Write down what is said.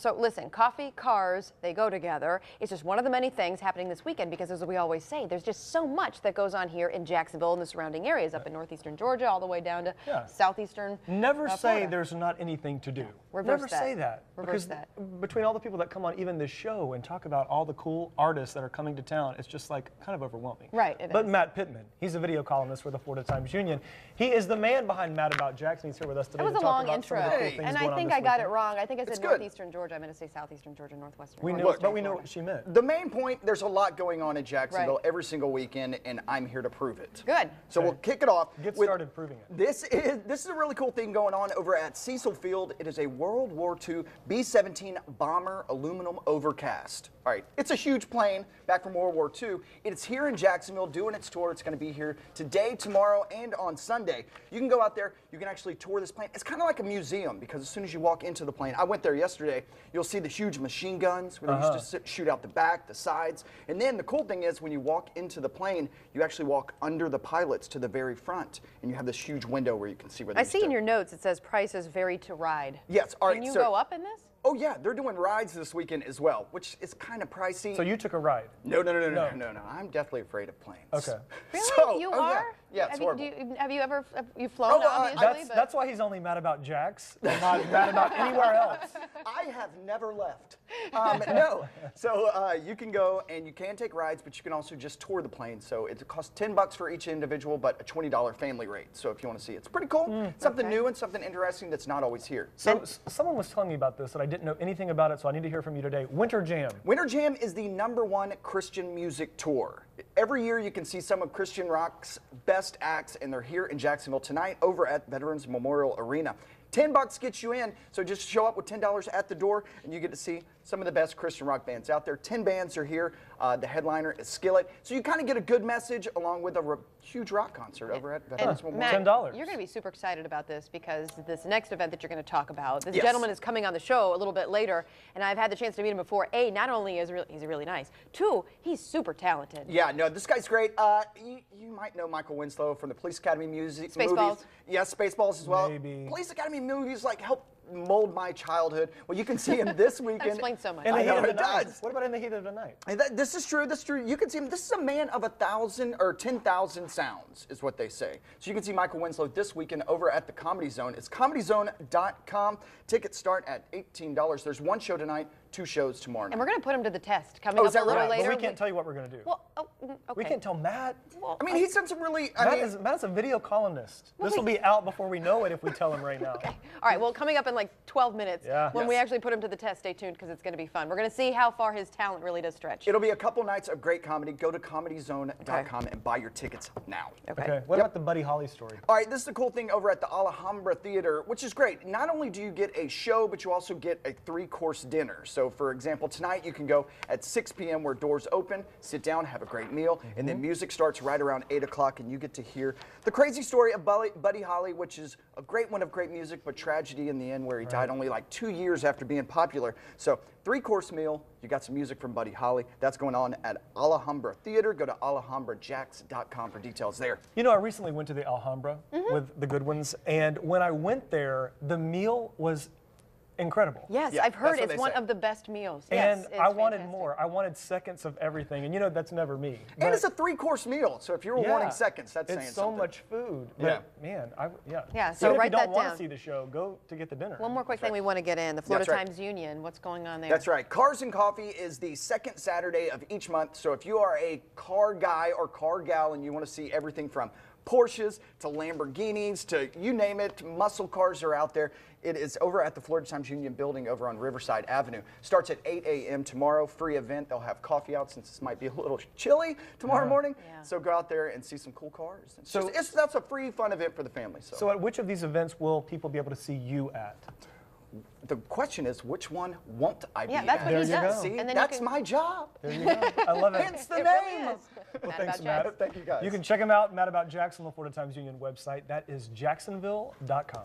So listen, coffee, cars, they go together. It's just one of the many things happening this weekend because, as we always say, there's just so much that goes on here in Jacksonville and the surrounding areas, up in northeastern Georgia, all the way down to southeastern Never say Florida. there's not anything to do. Reverse Never that. say that. Reverse because that. Between all the people that come on even this show and talk about all the cool artists that are coming to town, it's just like kind of overwhelming. Right, But Matt Pittman, he's a video columnist for the Florida Times-Union. He is the man behind Mad About JAX, and he's here with us today That was to a talk long about intro, some of the cool things and going I on think this I got it weekend. wrong. I think I said It's good. northeastern Georgia. I'm going to say southeastern Georgia, northwestern. We know, Look, but we know what she meant. The main point, there's a lot going on in Jacksonville Right. every single weekend, and I'm here to prove it. Good. So we'll kick it off. Get with- started proving it. This is a really cool thing going on over at Cecil Field. It is a World War II B-17 bomber aluminum overcast. All right, it's a huge plane back from World War II. It's here in Jacksonville doing its tour. It's going to be here today, tomorrow, and on Sunday. You can go out there. You can actually tour this plane. It's kind of like a museum because as soon as you walk into the plane, I went there yesterday, you'll see the huge machine guns where they used to shoot out the back, the sides. And then the cool thing is when you walk into the plane, you actually walk under the pilots to the very front, and you have this huge window where you can see where they I see in your notes it says prices vary to ride. Yes, all right. Can you so, go up in this? Oh yeah, they're doing rides this weekend as well, which is kind of pricey. So you took a ride? No. I'm definitely afraid of planes. Okay. Really? So, You oh, are? Yeah, it's horrible. Have you ever flown, obviously? That's why he's only mad about JAX and not mad about anywhere else. I have never left. No. So you can go and you can take rides, but you can also just tour the plane. So it costs $10 for each individual, but a $20 family rate. So if you want to see it, it's pretty cool. Something new and something interesting that's not always here. So someone was telling me about this, and I didn't know anything about it, so I need to hear from you today. Winter Jam. Winter Jam is the #1 Christian music tour. Every year you can see some of Christian rock's best acts, and they're here in Jacksonville tonight over at Veterans Memorial Arena. $10 gets you in, so just show up with $10 at the door, and you get to see some of the best Christian rock bands out there. 10 bands are here. The headliner is Skillet. So you kind of get a good message along with a huge rock concert over at Veterans Memorial. Matt, $10. you're going to be super excited about this because this next event that you're going to talk about, this Yes. gentleman is coming on the show a little bit later, and I've had the chance to meet him before. A, not only is he's really nice. Two, he's super talented. Yeah, no, this guy's great. You might know Michael Winslow from the Police Academy movies. Spaceballs. Yes, Spaceballs as well. Maybe. Police Academy movies like help mold my childhood. Well, you can see him this weekend. That explains so much. In the I heat know, of the it night. does. What about in the heat of the night? And this is true. This is true. You can see him. This is a man of 1,000 or 10,000 sounds, is what they say. So you can see Michael Winslow this weekend over at the Comedy Zone. It's comedyzone.com. Tickets start at $18. There's one show tonight, 2 shows tomorrow night. And we're going to put him to the test coming is up that a little right? later. But we can't tell you what we're going to do. Well, okay. We can't tell Matt. Well, I mean, he's done some really. Matt's a video columnist. This will be out before we know it if we tell him right now. All right, well, coming up in like 12 minutes, Yeah. when we actually put him to the test, stay tuned because it's going to be fun. We're going to see how far his talent really does stretch. It'll be a couple nights of great comedy. Go to comedyzone.com and buy your tickets now. Okay. What about the Buddy Holly story? All right, this is the cool thing over at the Alhambra Theater, which is great. Not only do you get a show, but you also get a 3-course dinner. So, for example, tonight you can go at 6 p.m. where doors open, sit down, have a great meal, and then music starts right around 8 o'clock, and you get to hear the crazy story of Buddy Holly, which is a great one of great music, but tragedy in the end where he died only like 2 years after being popular. So, 3-course meal, you got some music from Buddy Holly. That's going on at Alhambra Theater. Go to alhambrajax.com for details there. You know, I recently went to the Alhambra with the good ones, and when I went there, the meal was incredible. Yes, Yeah, I've heard that's what it's they one say. of the best meals. And Yes, it's I wanted fantastic. more. I wanted seconds of everything, and you know that's never me. And But it's a 3-course meal, so if you're wanting seconds, that's saying it's so something. much food. Yeah. But man, Yeah, So so even write if you don't that want down. to see the show, go to get the dinner. One more quick thing we want to get in. The Florida right. Times-Union, what's going on there? That's right. Cars and Coffee is the second Saturday of each month. So if you are a car guy or car gal and you want to see everything from Porsches to Lamborghinis to you name it, muscle cars are out there. It is over at the Florida Times-Union building over on Riverside Avenue. Starts at 8 a.m. tomorrow. Free event. They'll have coffee out since this might be a little chilly tomorrow morning. Yeah. So go out there and see some cool cars. That's a free, fun event for the family. So at which of these events will people be able to see you at? The question is, which one won't I be Yeah, that's at? what There he you does. go. See, And then you that's can- my job. There you go. I love it. Hence the It name. really is. Well, Mad thanks, About Matt. JAX. Thank you, guys. You can check him out, Matt About JAX, on the Florida Times-Union website. That is jacksonville.com.